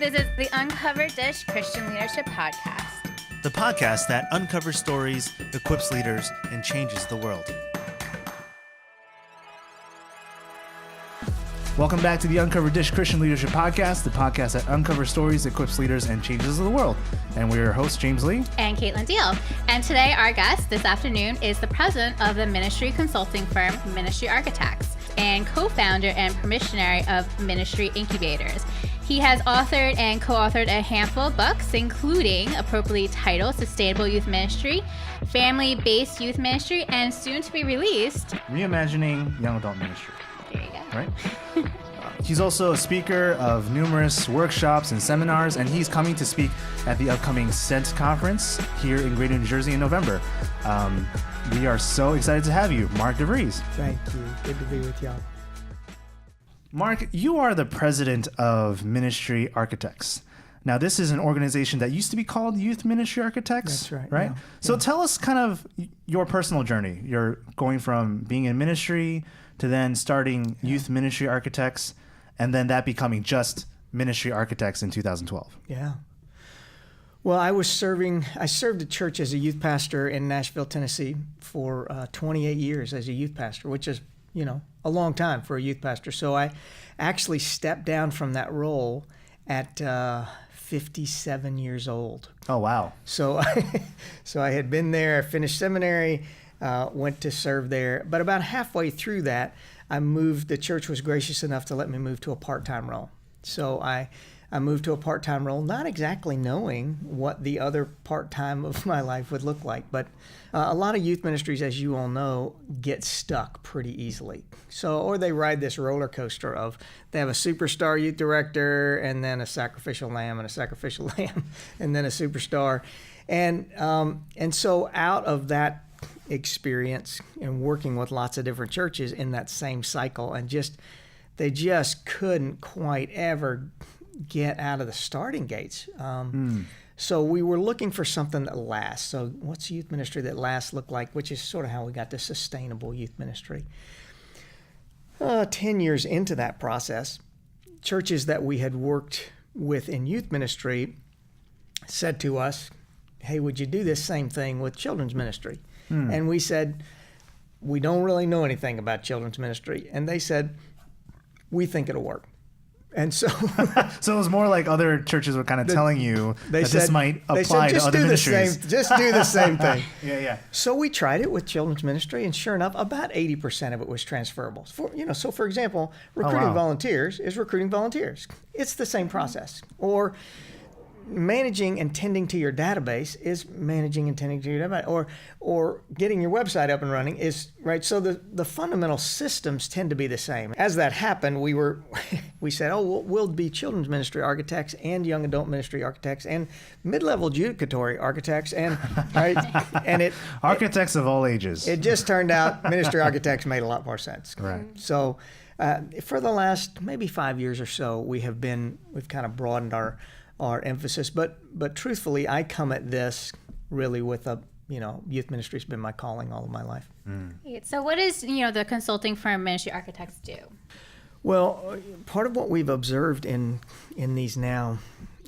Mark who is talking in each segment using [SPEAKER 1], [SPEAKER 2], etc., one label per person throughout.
[SPEAKER 1] This is the Uncovered Dish Christian Leadership Podcast.
[SPEAKER 2] The podcast that uncovers stories, equips leaders, and changes the world. Welcome back to the Uncovered Dish Christian Leadership Podcast, the podcast that uncovers stories, equips leaders, and changes the world. And we're your hosts, James Lee.
[SPEAKER 1] And Caitlin Deal. And today our guest this afternoon is the president of the ministry consulting firm Ministry Architects and co-founder and permissionary of Ministry Incubators. He has authored and co-authored a handful of books, including appropriately titled Sustainable Youth Ministry, Family-Based Youth Ministry, and soon to be released,
[SPEAKER 2] Reimagining Young Adult Ministry.
[SPEAKER 1] There you go.
[SPEAKER 2] Right? He's also a speaker of numerous workshops and seminars, and he's coming to speak at the upcoming SENT conference here in Greater New Jersey in November. We are so excited to have you, Mark DeVries.
[SPEAKER 3] Thank you. Good to be with y'all.
[SPEAKER 2] Mark, you are the president of Ministry Architects. Now, this is an organization that used to be called Youth Ministry Architects.
[SPEAKER 3] That's right.
[SPEAKER 2] Right?
[SPEAKER 3] Yeah.
[SPEAKER 2] So tell us kind of your personal journey. You're going from being in ministry to then starting Youth Ministry Architects, and then that becoming just Ministry Architects in 2012.
[SPEAKER 3] Yeah. Well, I served a church as a youth pastor in Nashville, Tennessee for 28 years as a youth pastor, which is, a long time for a youth pastor. So I actually stepped down from that role at 57 years old.
[SPEAKER 2] Oh, wow.
[SPEAKER 3] So I had been there, finished seminary, went to serve there. But about halfway through that, the church was gracious enough to let me move to a part-time role. So I moved to a part-time role, not exactly knowing what the other part-time of my life would look like. But a lot of youth ministries, as you all know, get stuck pretty easily. Or they ride this roller coaster of they have a superstar youth director and then a sacrificial lamb and a sacrificial lamb and then a superstar. And so out of that experience and working with lots of different churches in that same cycle, and they just couldn't quite ever get out of the starting gates. So we were looking for something that lasts. So what's youth ministry that lasts look like, which is sort of how we got to sustainable youth ministry. 10 years into that process, churches that we had worked with in youth ministry said to us, hey, would you do this same thing with children's ministry? And we said, we don't really know anything about children's ministry. And they said, we think it'll work. And so
[SPEAKER 2] So it was more like other churches were kind of telling you that this might apply to other ministries.
[SPEAKER 3] Just do the same thing.
[SPEAKER 2] Yeah.
[SPEAKER 3] So we tried it with children's ministry, and sure enough, about 80% of it was transferable. So for example, recruiting volunteers is recruiting volunteers. It's the same process. Or managing and tending to your database is managing and tending to your database, or getting your website up and running is right. So the fundamental systems tend to be the same. As that happened, we said, we'll be children's ministry architects and young adult ministry architects and mid-level judicatory architects and
[SPEAKER 2] architects of all ages.
[SPEAKER 3] It just turned out ministry architects made a lot more sense.
[SPEAKER 2] Right.
[SPEAKER 3] So for the last maybe 5 years or so, we've kind of broadened our emphasis, but truthfully, I come at this really with youth ministry has been my calling all of my life.
[SPEAKER 1] So what does, the consulting firm Ministry Architects do?
[SPEAKER 3] Well, part of what we've observed in these now,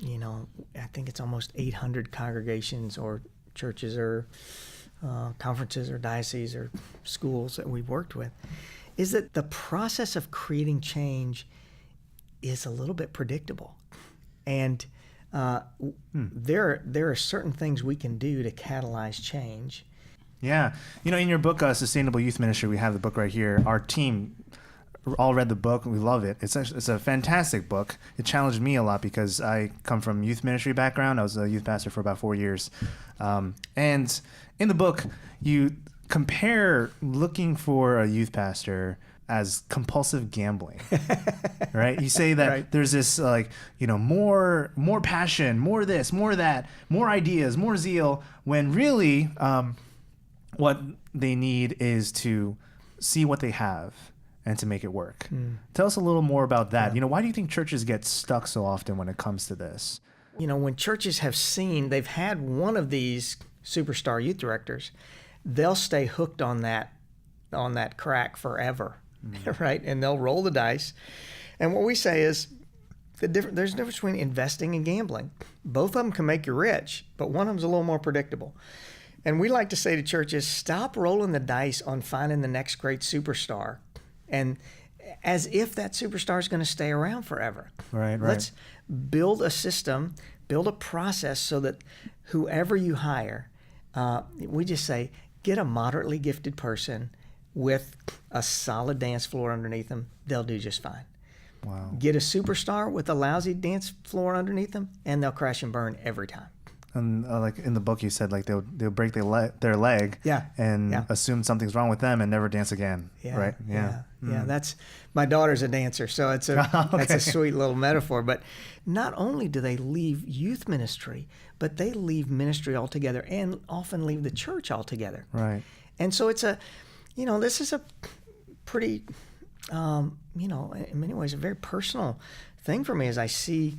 [SPEAKER 3] I think it's almost 800 congregations or churches or conferences or dioceses or schools that we've worked with, is that the process of creating change is a little bit predictable. And there are certain things we can do to catalyze change.
[SPEAKER 2] Yeah. In your book, Sustainable Youth Ministry, we have the book right here. Our team all read the book. We love it. It's a fantastic book. It challenged me a lot because I come from youth ministry background. I was a youth pastor for about 4 years. And in the book, you compare looking for a youth pastor as compulsive gambling, right? You say that there's this more passion, more this, more that, more ideas, more zeal, when really what they need is to see what they have and to make it work. Tell us a little more about that. Why do you think churches get stuck so often when it comes to this?
[SPEAKER 3] When churches they've had one of these superstar youth directors, they'll stay hooked on that crack forever. Right? And they'll roll the dice. And what we say is, there's a difference between investing and gambling. Both of them can make you rich, but one of them's a little more predictable. And we like to say to churches, stop rolling the dice on finding the next great superstar, and as if that superstar is going to stay around forever.
[SPEAKER 2] Right.
[SPEAKER 3] Let's build a system, build a process so that whoever you hire, we just say, get a moderately gifted person with a solid dance floor underneath them. They'll do just fine.
[SPEAKER 2] Wow.
[SPEAKER 3] Get a superstar with a lousy dance floor underneath them, and they'll crash and burn every time.
[SPEAKER 2] And like in the book, you said like they'll break their leg, and assume something's wrong with them and never dance again.
[SPEAKER 3] Yeah,
[SPEAKER 2] right.
[SPEAKER 3] Yeah. That's my daughter's a dancer, so it's a that's a sweet little metaphor. But not only do they leave youth ministry, but they leave ministry altogether, and often leave the church altogether.
[SPEAKER 2] Right.
[SPEAKER 3] And so it's this is a pretty, in many ways, a very personal thing for me as I see,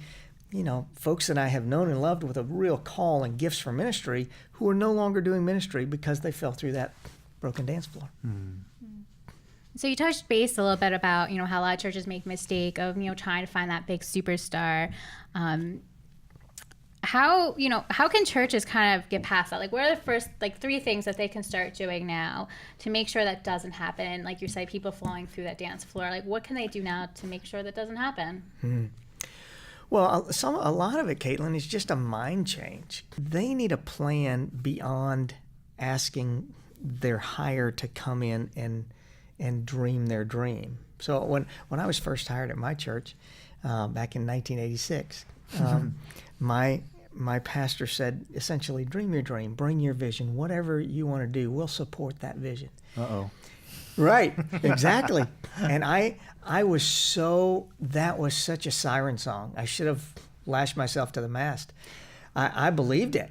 [SPEAKER 3] folks that I have known and loved with a real call and gifts for ministry who are no longer doing ministry because they fell through that broken dance floor.
[SPEAKER 2] Mm.
[SPEAKER 1] So you touched base a little bit about, how a lot of churches make mistake of, trying to find that big superstar. How can churches kind of get past that? Like, what are the first, 3 things that they can start doing now to make sure that doesn't happen? Like you said, people falling through that dance floor. Like, what can they do now to make sure that doesn't happen?
[SPEAKER 3] Mm. Well, a lot of it, Caitlin, is just a mind change. They need a plan beyond asking their hire to come in and dream their dream. So when I was first hired at my church back in 1986, my pastor said, essentially, dream your dream, bring your vision, whatever you want to do, we'll support that vision.
[SPEAKER 2] Uh-oh.
[SPEAKER 3] Right, exactly. And that was such a siren song. I should have lashed myself to the mast. I believed it.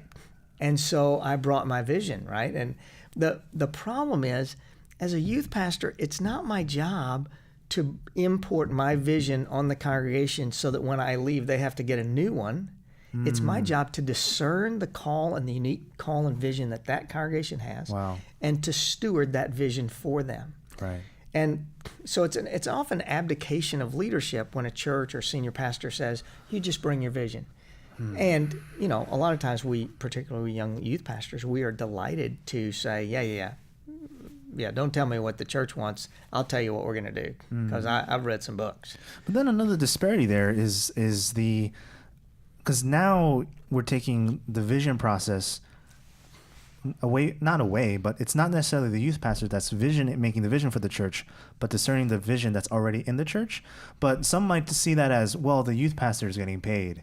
[SPEAKER 3] And so I brought my vision, right? And the problem is, as a youth pastor, it's not my job to import my vision on the congregation so that when I leave, they have to get a new one. It's my job to discern the call and the unique call and vision that congregation has, and to steward that vision for them.
[SPEAKER 2] Right.
[SPEAKER 3] And so it's often abdication of leadership when a church or senior pastor says, you just bring your vision. And, a lot of times we, particularly young youth pastors, we are delighted to say, yeah, don't tell me what the church wants. I'll tell you what we're going to do, because I've read some books.
[SPEAKER 2] But then another disparity there is because now we're taking the vision process not away, but it's not necessarily the youth pastor that's making the vision for the church, but discerning the vision that's already in the church. But some might see that as, well, the youth pastor is getting paid,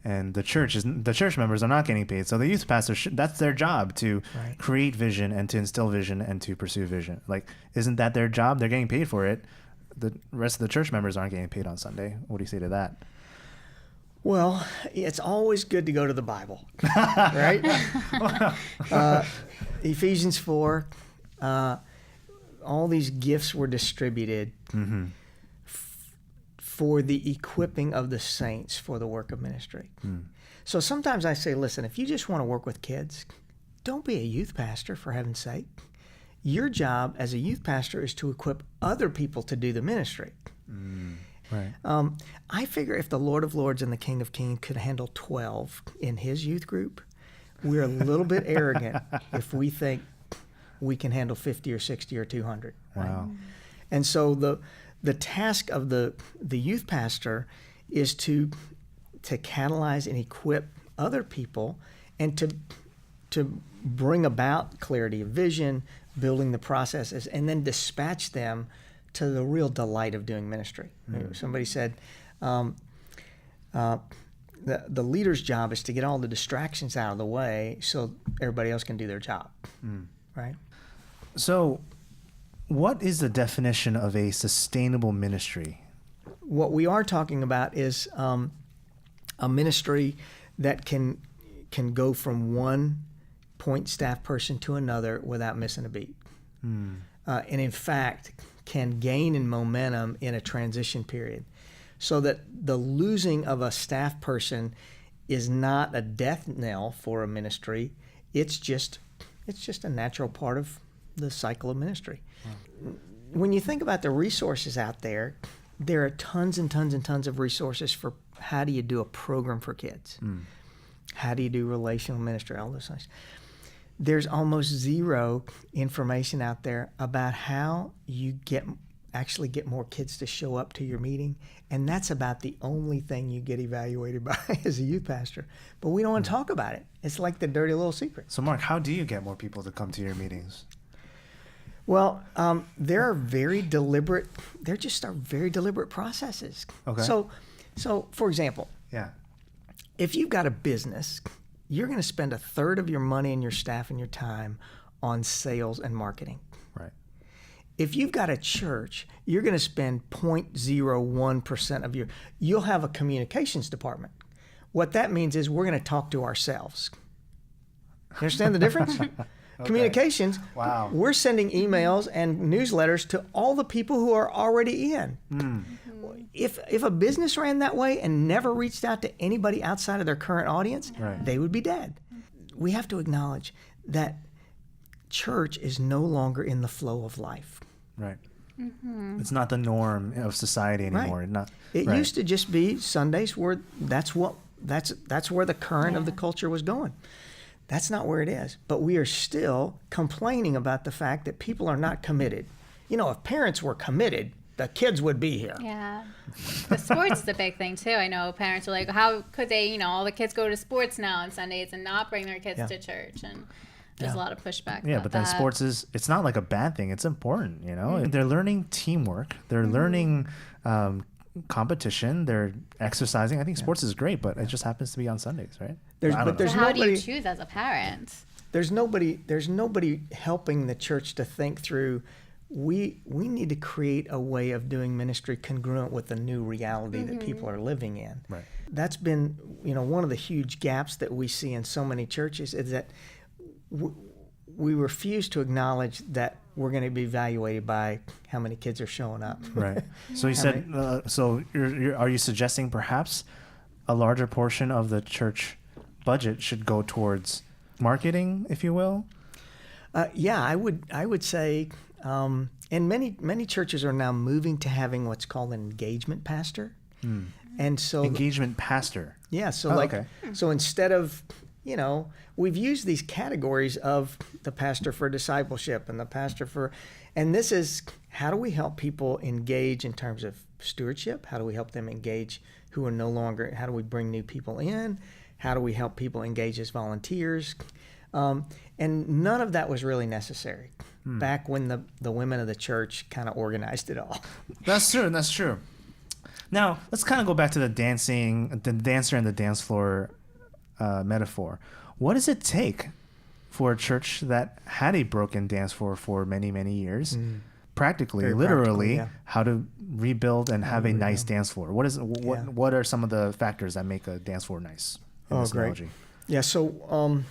[SPEAKER 2] and the church members are not getting paid. So the youth pastor, that's their job, to create vision and to instill vision and to pursue vision. Like, isn't that their job? They're getting paid for it. The rest of the church members aren't getting paid on Sunday. What do you say to that?
[SPEAKER 3] Well, it's always good to go to the Bible, right? Ephesians 4, all these gifts were distributed for the equipping of the saints for the work of ministry. So sometimes I say, listen, if you just want to work with kids, don't be a youth pastor, for heaven's sake. Your job as a youth pastor is to equip other people to do the ministry. Right. I figure if the Lord of Lords and the King of Kings could handle 12 in his youth group, we're a little bit arrogant if we think we can handle 50 or 60 or 200. Right?
[SPEAKER 2] Wow.
[SPEAKER 3] And so the task of the youth pastor is to catalyze and equip other people, and to bring about clarity of vision, building the processes, and then dispatch them to the real delight of doing ministry. Somebody said the leader's job is to get all the distractions out of the way so everybody else can do their job, right?
[SPEAKER 2] So what is the definition of a sustainable ministry?
[SPEAKER 3] What we are talking about is a ministry that can go from one point staff person to another without missing a beat. And in fact, can gain in momentum in a transition period, so that the losing of a staff person is not a death knell for a ministry. It's just a natural part of the cycle of ministry. Wow. When you think about the resources out there, there are tons and tons and tons of resources for how do you do a program for kids? How do you do relational ministry? All those things. There's almost zero information out there about how you actually get more kids to show up to your meeting, and that's about the only thing you get evaluated by as a youth pastor. But we don't want to talk about it. It's like the dirty little secret.
[SPEAKER 2] So, Mark, how do you get more people to come to your meetings?
[SPEAKER 3] Well, there are very deliberate processes.
[SPEAKER 2] Okay.
[SPEAKER 3] So for example,
[SPEAKER 2] Yeah.
[SPEAKER 3] if you've got a business, you're going to spend a third of your money and your staff and your time on sales and marketing.
[SPEAKER 2] Right.
[SPEAKER 3] If you've got a church, you're going to spend 0.01% of you'll have a communications department. What that means is we're going to talk to ourselves. You understand the difference? Okay. Communications,
[SPEAKER 2] wow.
[SPEAKER 3] We're sending emails and newsletters to all the people who are already in. If a business ran that way and never reached out to anybody outside of their current audience,
[SPEAKER 2] right.
[SPEAKER 3] they would be dead. We have to acknowledge that church is no longer in the flow of life.
[SPEAKER 2] Right. It's not the norm of society anymore.
[SPEAKER 3] Right. It used to just be Sundays where that's where the current of the culture was going. That's not where it is. But we are still complaining about the fact that people are not committed. You know, if parents were committed, the kids would be here.
[SPEAKER 1] Yeah. The sports is a big thing, too. I know parents are like, how could they, all the kids go to sports now on Sundays and not bring their kids to church? And there's a lot of pushback.
[SPEAKER 2] Yeah, but then sports it's not like a bad thing. It's important, They're learning teamwork. They're learning competition. They're exercising. I think sports is great, but it just happens to be on Sundays, right?
[SPEAKER 1] How do you choose as a parent?
[SPEAKER 3] There's nobody helping the church to think through. We need to create a way of doing ministry congruent with the new reality that people are living in.
[SPEAKER 2] Right.
[SPEAKER 3] That's been, one of the huge gaps that we see in so many churches is that we refuse to acknowledge that we're going to be evaluated by how many kids are showing up.
[SPEAKER 2] Right. So you said, are you suggesting perhaps a larger portion of the church budget should go towards marketing, if you will?
[SPEAKER 3] Yeah, I would say, and many churches are now moving to having what's called an engagement pastor. And so
[SPEAKER 2] engagement pastor.
[SPEAKER 3] Yeah. So so instead of, we've used these categories of the pastor for discipleship and the pastor for, and this is how do we help people engage in terms of stewardship? How do we help them engage who are no longer, how do we bring new people in? How do we help people engage as volunteers? And none of that was really necessary back when the women of the church kind of organized it all.
[SPEAKER 2] That's true. Now, let's kind of go back to the dancer and the dance floor metaphor. What does it take for a church that had a broken dance floor for many, many years, literally, how to rebuild and have a nice dance floor? What are some of the factors that make a dance floor nice in this analogy?
[SPEAKER 3] Yeah, so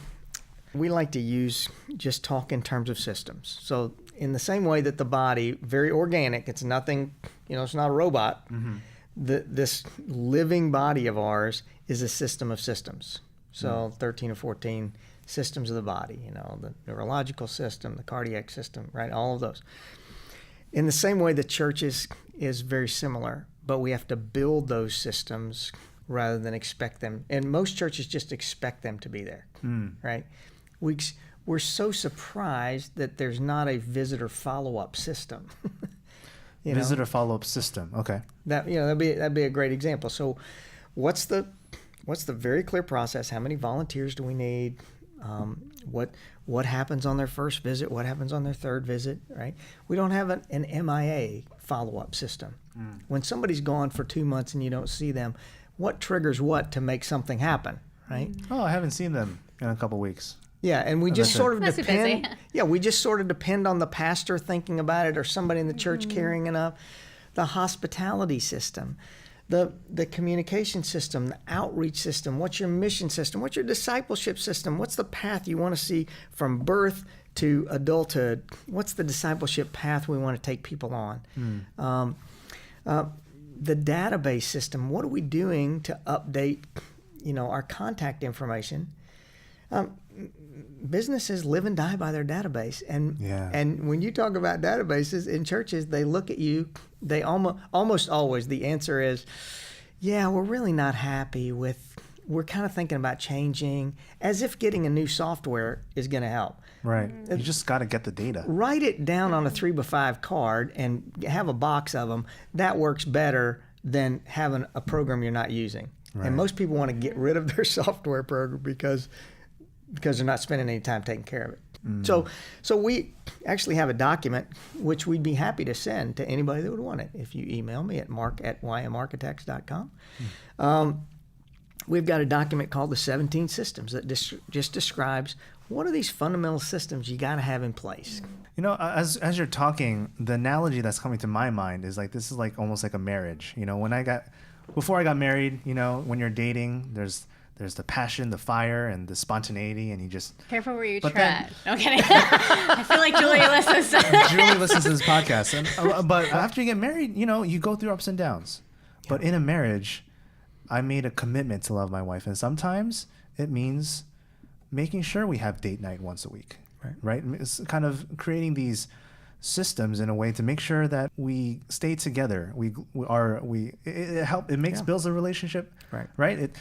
[SPEAKER 3] we like to just talk in terms of systems. So in the same way that the body, very organic, it's nothing, it's not a robot. This living body of ours is a system of systems. So 13 or 14 systems of the body, the neurological system, the cardiac system, right? All of those. In the same way, the church is very similar, but we have to build those systems rather than expect them. And most churches just expect them to be there, right? We're so surprised that there's not a visitor follow-up system.
[SPEAKER 2] Visitor follow-up system. Okay.
[SPEAKER 3] That'd be a great example. So, what's the very clear process? How many volunteers do we need? What happens on their first visit? What happens on their third visit? Right? We don't have an MIA follow-up system. When somebody's gone for 2 months and you don't see them, what triggers what to make something happen? Right?
[SPEAKER 2] Oh, I haven't seen them in a couple weeks.
[SPEAKER 3] Yeah, and we just sort of depend.
[SPEAKER 1] Busy.
[SPEAKER 3] Yeah, we just sort of depend on the pastor thinking about it or somebody in the church carrying it up. The hospitality system, the communication system, the outreach system. What's your mission system? What's your discipleship system? What's the path you want to see from birth to adulthood? What's the discipleship path we want to take people on? The database system. What are we doing to update, our contact information? Businesses live and die by their database, and when you talk about databases in churches, they look at you. They almost always the answer is, Yeah, we're really not happy with, we're kind of thinking about changing, as if getting a new software is going to help.
[SPEAKER 2] Right. You just got to get the data.
[SPEAKER 3] Write it down on a 3x5 card and have a box of them. That works better than having a program you're not using.
[SPEAKER 2] Right.
[SPEAKER 3] And most people want to get rid of their software program because they're not spending any time taking care of it. So we actually have a document which we'd be happy to send to anybody that would want it. If you email me at mark@ymarchitects.com. We've got a document called the 17 Systems that just describes what are these fundamental systems you got to have in place.
[SPEAKER 2] You know, as you're talking, the analogy that's coming to my mind is like, this is like almost like a marriage. You know, before I got married, you know, when you're dating, there's the passion, the fire, and the spontaneity, and you just...
[SPEAKER 1] Careful where you
[SPEAKER 2] But
[SPEAKER 1] tread. No, I'm kidding. I feel like Julie listens.
[SPEAKER 2] Julie listens to this podcast. But after you get married, you know, you go through ups and downs. Yeah. But in a marriage, I made a commitment to love my wife. And sometimes it means making sure we have date night once a week. Right? It's kind of creating these systems in a way to make sure that we stay together. It builds a relationship. Right? It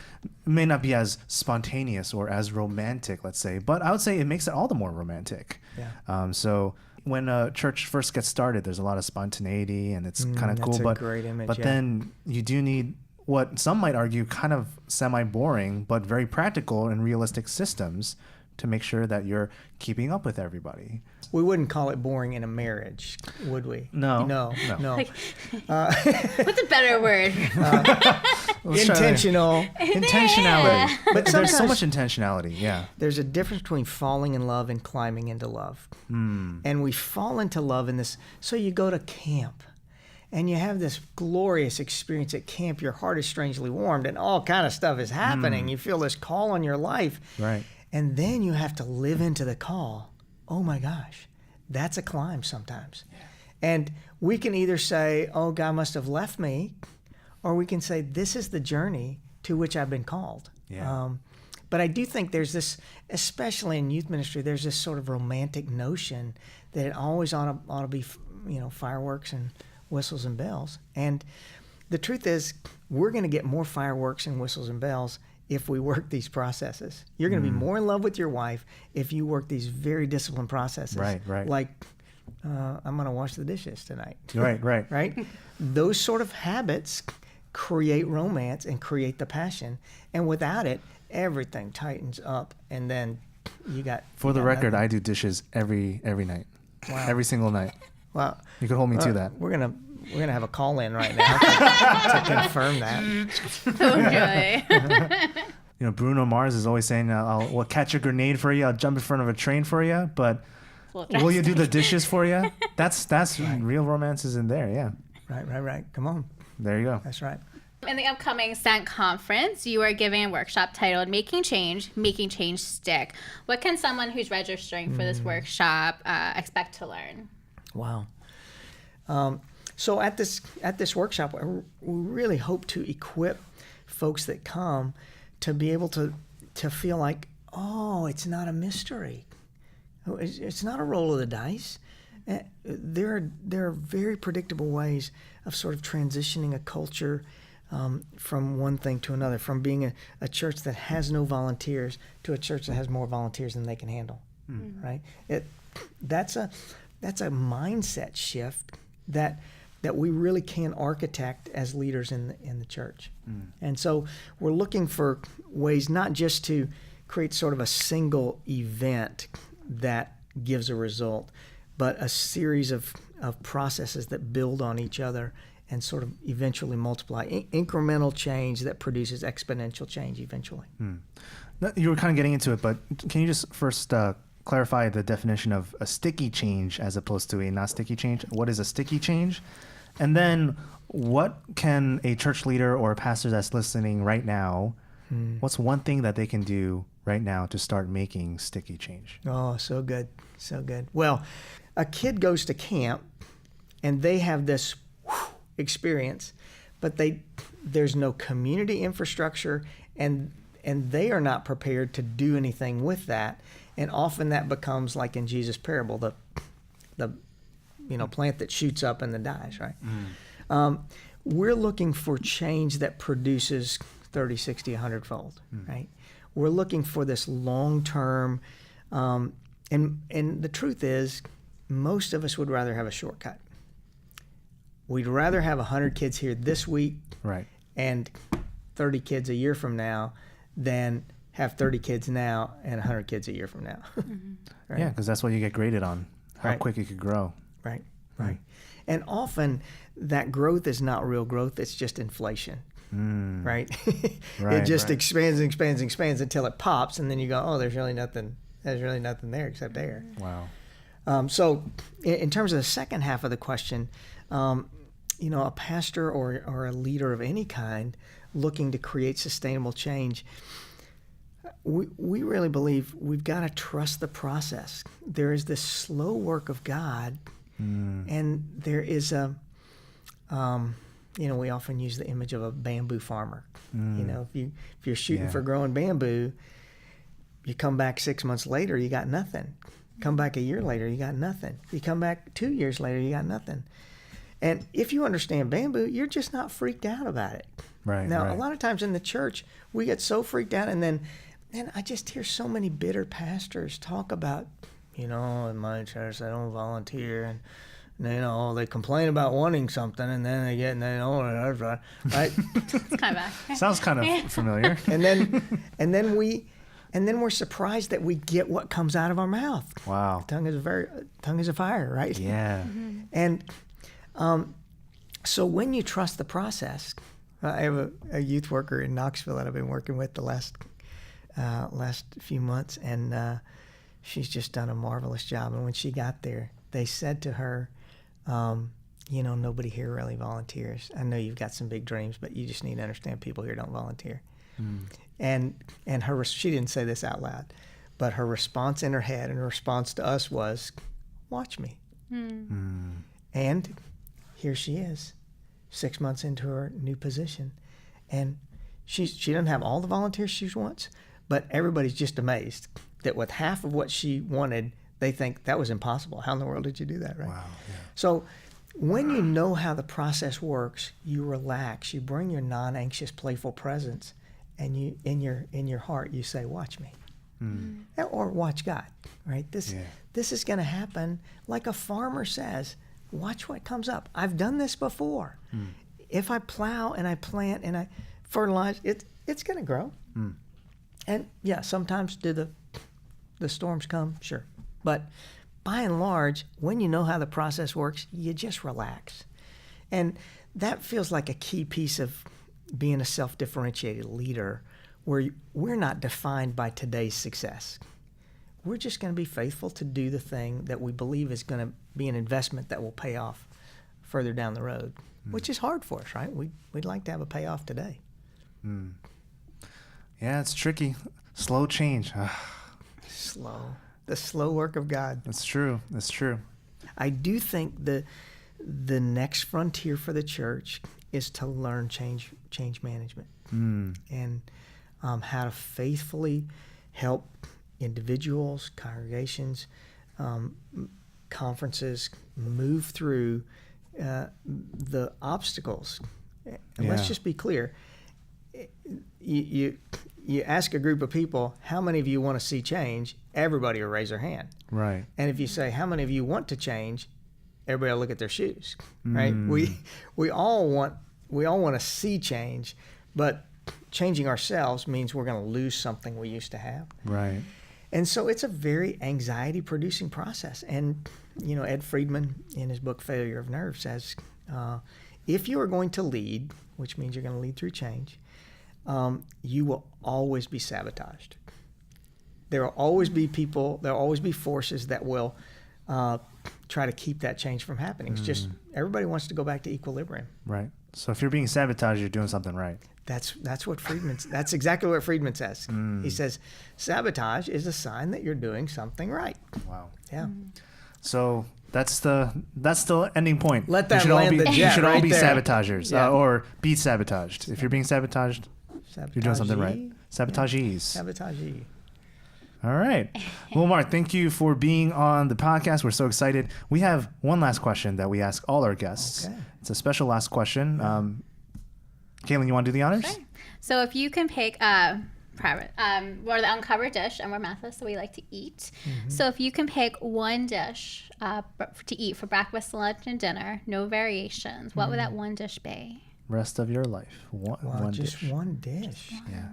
[SPEAKER 2] may not be as spontaneous or as romantic, let's say, but I would say it makes it all the more romantic.
[SPEAKER 3] Yeah.
[SPEAKER 2] So when a church first gets started, there's a lot of spontaneity and it's kind of cool.
[SPEAKER 3] That's a great image,
[SPEAKER 2] but then you do need what some might argue kind of semi-boring, but very practical and realistic systems to make sure that you're keeping up with everybody.
[SPEAKER 3] We wouldn't call it boring in a marriage, would we?
[SPEAKER 2] No.
[SPEAKER 1] Like, what's a better word?
[SPEAKER 3] Intentional.
[SPEAKER 2] Intentionality.
[SPEAKER 3] But
[SPEAKER 2] there's so much intentionality, yeah.
[SPEAKER 3] There's a difference between falling in love and climbing into love. And we fall into love in this. So you go to camp and you have this glorious experience at camp. Your heart is strangely warmed and all kind of stuff is happening. You feel this call on your life.
[SPEAKER 2] Right.
[SPEAKER 3] And then you have to live into the call. Oh my gosh, that's a climb sometimes. Yeah. And we can either say, oh, God must have left me, or we can say, this is the journey to which I've been called.
[SPEAKER 2] Yeah.
[SPEAKER 3] But I do think there's this, especially in youth ministry, there's this sort of romantic notion that it always ought to be, fireworks and whistles and bells. And the truth is, we're going to get more fireworks and whistles and bells if we work these processes. You're going to be more in love with your wife if you work these very disciplined processes.
[SPEAKER 2] Right.
[SPEAKER 3] Like, I'm going to wash the dishes tonight.
[SPEAKER 2] Right.
[SPEAKER 3] Right? Those sort of habits create romance and create the passion. And without it, everything tightens up. And then you got...
[SPEAKER 2] For the record, I do dishes every night. Wow. Every single night.
[SPEAKER 3] Wow.
[SPEAKER 2] You could hold me to that.
[SPEAKER 3] We're gonna have a call in right now to confirm that.
[SPEAKER 1] Okay.
[SPEAKER 2] Bruno Mars is always saying, "I'll catch a grenade for you. I'll jump in front of a train for you." But will you do the dishes for you? That's right. Real romance is in there. Yeah.
[SPEAKER 3] Right. Come on.
[SPEAKER 2] There you go.
[SPEAKER 3] That's right.
[SPEAKER 1] In the upcoming SENT conference, you are giving a workshop titled Making Change Stick. What can someone who's registering for this workshop expect to learn?
[SPEAKER 3] Wow. So at this workshop, we really hope to equip folks that come to be able to feel like, oh, it's not a mystery. It's not a roll of the dice. There are very predictable ways of sort of transitioning a culture from one thing to another, from being a church that has no volunteers to a church that has more volunteers than they can handle. Right? That's a mindset shift that we really can architect as leaders in the church. And so we're looking for ways not just to create sort of a single event that gives a result, but a series of processes that build on each other and sort of eventually multiply. Incremental change that produces exponential change eventually.
[SPEAKER 2] You were kind of getting into it, but can you just first clarify the definition of a sticky change as opposed to a not sticky change? What is a sticky change? And then what can a church leader or a pastor that's listening right now, what's one thing that they can do right now to start making sticky change?
[SPEAKER 3] Oh, so good. Well, a kid goes to camp and they have this experience, but there's no community infrastructure and they are not prepared to do anything with that. And often that becomes like in Jesus' parable, the plant that shoots up and then dies, right? we're looking for change that produces 30, 60, 100-fold, right? We're looking for this long-term, and the truth is, most of us would rather have a shortcut. We'd rather have 100 kids here this week
[SPEAKER 2] Right.
[SPEAKER 3] and 30 kids a year from now than have 30 kids now and 100 kids a year from now. Right?
[SPEAKER 2] Yeah, because that's what you get graded on, how
[SPEAKER 3] Right.
[SPEAKER 2] quick it could grow.
[SPEAKER 3] Right, right. And often that growth is not real growth, it's just inflation. Right?
[SPEAKER 2] Right,
[SPEAKER 3] It just
[SPEAKER 2] right.
[SPEAKER 3] expands and expands and expands until it pops, and then you go, oh, there's really nothing there except air.
[SPEAKER 2] Wow.
[SPEAKER 3] So in terms of the second half of the question, a pastor or a leader of any kind looking to create sustainable change, we really believe we've got to trust the process. There is this slow work of God, and there is we often use the image of a bamboo farmer. If you're shooting for growing bamboo, you come back 6 months later, you got nothing. Come back a year later, you got nothing. You come back 2 years later, you got nothing. And if you understand bamboo, you're just not freaked out about it.
[SPEAKER 2] Right.
[SPEAKER 3] Now,
[SPEAKER 2] right.
[SPEAKER 3] a lot of times in the church, we get so freaked out, and then I just hear so many bitter pastors talk about, in my church, they don't volunteer, and they complain about wanting something, and then they get, and they don't, right?
[SPEAKER 1] It's kind of back.
[SPEAKER 2] Sounds kind of familiar.
[SPEAKER 3] and then we're surprised that we get what comes out of our mouth.
[SPEAKER 2] Wow.
[SPEAKER 3] Tongue is a fire, right?
[SPEAKER 2] Yeah.
[SPEAKER 3] And so when you trust the process, I have a youth worker in Knoxville that I've been working with the last few months, and she's just done a marvelous job. And when she got there, they said to her, nobody here really volunteers. I know you've got some big dreams, but you just need to understand people here don't volunteer. And she didn't say this out loud, but her response in her head and her response to us was, watch me. And here she is, 6 months into her new position. And she doesn't have all the volunteers she wants, but everybody's just amazed that with half of what she wanted, they think that was impossible. How in the world did you do that, right?
[SPEAKER 2] Wow. Yeah.
[SPEAKER 3] So when you know how the process works, you relax, you bring your non-anxious, playful presence, and you in your heart you say, watch me. Or watch God, right? This is going to happen like a farmer says, watch what comes up. I've done this before. If I plow and I plant and I fertilize, it's going to grow. And yeah, sometimes do the storms come? Sure. But by and large, when you know how the process works, you just relax. And that feels like a key piece of being a self-differentiated leader, where we're not defined by today's success. We're just going to be faithful to do the thing that we believe is going to be an investment that will pay off further down the road, which is hard for us, right? We'd like to have a payoff today.
[SPEAKER 2] Yeah, it's tricky. Slow change.
[SPEAKER 3] The slow work of God.
[SPEAKER 2] That's true. That's true.
[SPEAKER 3] I do think the next frontier for the church is to learn change management and how to faithfully help individuals, congregations, conferences move through the obstacles. And let's just be clear. You ask a group of people, how many of you want to see change? Everybody will raise their hand.
[SPEAKER 2] Right.
[SPEAKER 3] And if you say, how many of you want to change? Everybody will look at their shoes, right? We all want to see change, but changing ourselves means we're going to lose something we used to have.
[SPEAKER 2] Right.
[SPEAKER 3] And so it's a very anxiety-producing process. And, Ed Friedman, in his book, Failure of Nerve, says, if you are going to lead, which means you're going to lead through change, you will always be sabotaged. There will always be people, there will always be forces that will try to keep that change from happening. It's just everybody wants to go back to equilibrium.
[SPEAKER 2] Right. So if you're being sabotaged, you're doing something right.
[SPEAKER 3] That's exactly what Friedman says. He says sabotage is a sign that you're doing something right.
[SPEAKER 2] Wow.
[SPEAKER 3] Yeah.
[SPEAKER 2] So that's the ending point.
[SPEAKER 3] Let that land the jet.
[SPEAKER 2] You should all
[SPEAKER 3] right
[SPEAKER 2] be
[SPEAKER 3] there.
[SPEAKER 2] sabotagers,
[SPEAKER 3] Yeah.
[SPEAKER 2] or be sabotaged. If you're being sabotaged, you're doing something right. Sabotagees.
[SPEAKER 3] Sabotagee.
[SPEAKER 2] All right. Well, Mark, thank you for being on the podcast. We're so excited. We have one last question that we ask all our guests.
[SPEAKER 3] Okay.
[SPEAKER 2] It's a special last question. Caitlin, you want to do the honors?
[SPEAKER 1] Sure. So if you can pick we're the uncovered dish, and we're Methodists, so we like to eat. So if you can pick one dish to eat for breakfast, lunch, and dinner, no variations, what would that one dish be?
[SPEAKER 2] Rest of your life. One
[SPEAKER 3] just
[SPEAKER 2] dish.
[SPEAKER 3] one dish.
[SPEAKER 2] Yeah.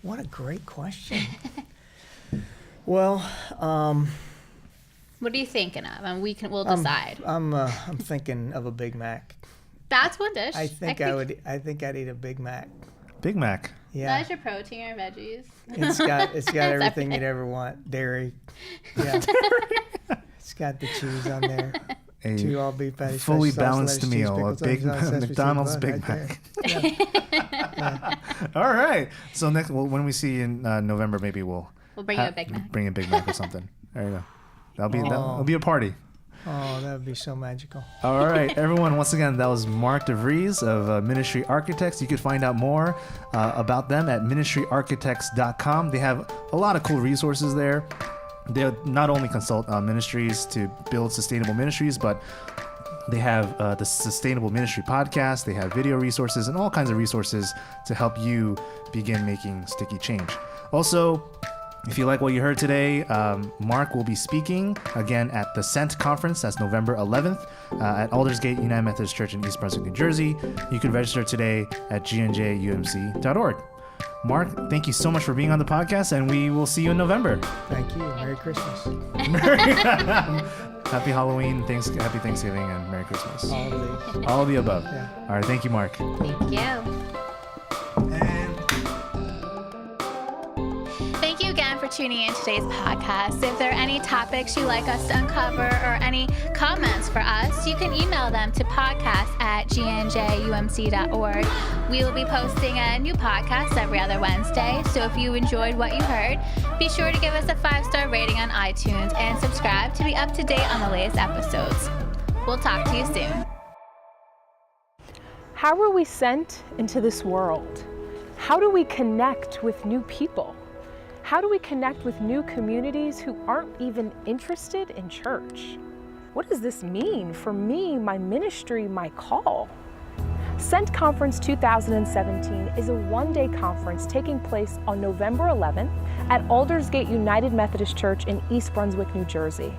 [SPEAKER 3] What a great question. Well,
[SPEAKER 1] What are you thinking of? And we'll decide.
[SPEAKER 3] I'm thinking of a Big Mac.
[SPEAKER 1] That's one dish.
[SPEAKER 3] I think I'd eat a Big Mac.
[SPEAKER 2] Big Mac.
[SPEAKER 3] Yeah.
[SPEAKER 1] That's your protein or veggies.
[SPEAKER 3] It's got everything you'd ever want. Dairy. Yeah. It's got the cheese on there.
[SPEAKER 2] A
[SPEAKER 3] 2 all beef patties,
[SPEAKER 2] fully
[SPEAKER 3] special sauce,
[SPEAKER 2] balanced
[SPEAKER 3] lettuce, cheese,
[SPEAKER 2] meal, a
[SPEAKER 3] pickles,
[SPEAKER 2] big
[SPEAKER 3] onions, sesame seed
[SPEAKER 2] McDonald's
[SPEAKER 3] bun,
[SPEAKER 2] Big
[SPEAKER 3] right
[SPEAKER 2] Mac.
[SPEAKER 3] there.
[SPEAKER 2] All right. So when we see you in November, maybe we'll
[SPEAKER 1] bring you a Big Mac.
[SPEAKER 2] Bring a Big Mac or something. There you go. That'll be a party.
[SPEAKER 3] Oh, that would be so magical.
[SPEAKER 2] All right, everyone. Once again, that was Mark DeVries of Ministry Architects. You could find out more about them at ministryarchitects.com. They have a lot of cool resources there. They not only consult ministries to build sustainable ministries, but they have the Sustainable Ministry podcast. They have video resources and all kinds of resources to help you begin making sticky change. Also, if you like what you heard today, Mark will be speaking again at the SENT conference. That's November 11th at Aldersgate United Methodist Church in East Brunswick, New Jersey. You can register today at gnjumc.org. Mark, thank you so much for being on the podcast, and we will see you in November.
[SPEAKER 3] Thank you. Merry Christmas.
[SPEAKER 2] Happy Halloween, happy Thanksgiving, and Merry Christmas.
[SPEAKER 3] All of these.
[SPEAKER 2] All of the above.
[SPEAKER 3] Yeah.
[SPEAKER 2] All right, thank you, Mark.
[SPEAKER 1] Thank you. Thank you again for tuning in to today's podcast. If there are any topics you'd like us to uncover or any comments for us, you can email them to podcast@gnjumc.org. We will be posting a new podcast every other Wednesday, so if you enjoyed what you heard, be sure to give us a 5-star rating on iTunes and subscribe to be up to date on the latest episodes. We'll talk to you soon.
[SPEAKER 4] How are we sent into this world? How do we connect with new people? How do we connect with new communities who aren't even interested in church? What does this mean for me, my ministry, my call? Sent Conference 2017 is a one-day conference taking place on November 11th at Aldersgate United Methodist Church in East Brunswick, New Jersey,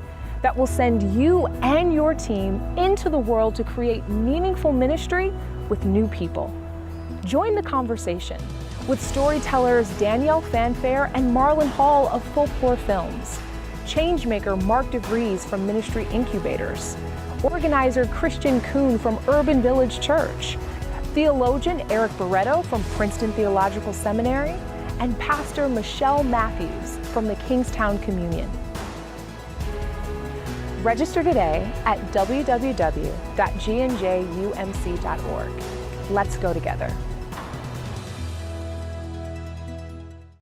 [SPEAKER 4] that will send you and your team into the world to create meaningful ministry with new people. Join the conversation with storytellers Danielle Fanfare and Marlon Hall of Folklore Films, changemaker Mark DeVries from Ministry Incubators, organizer Christian Kuhn from Urban Village Church, theologian Eric Barreto from Princeton Theological Seminary, and Pastor Michelle Matthews from the Kingstown Communion. Register today at www.gnjumc.org. Let's go together.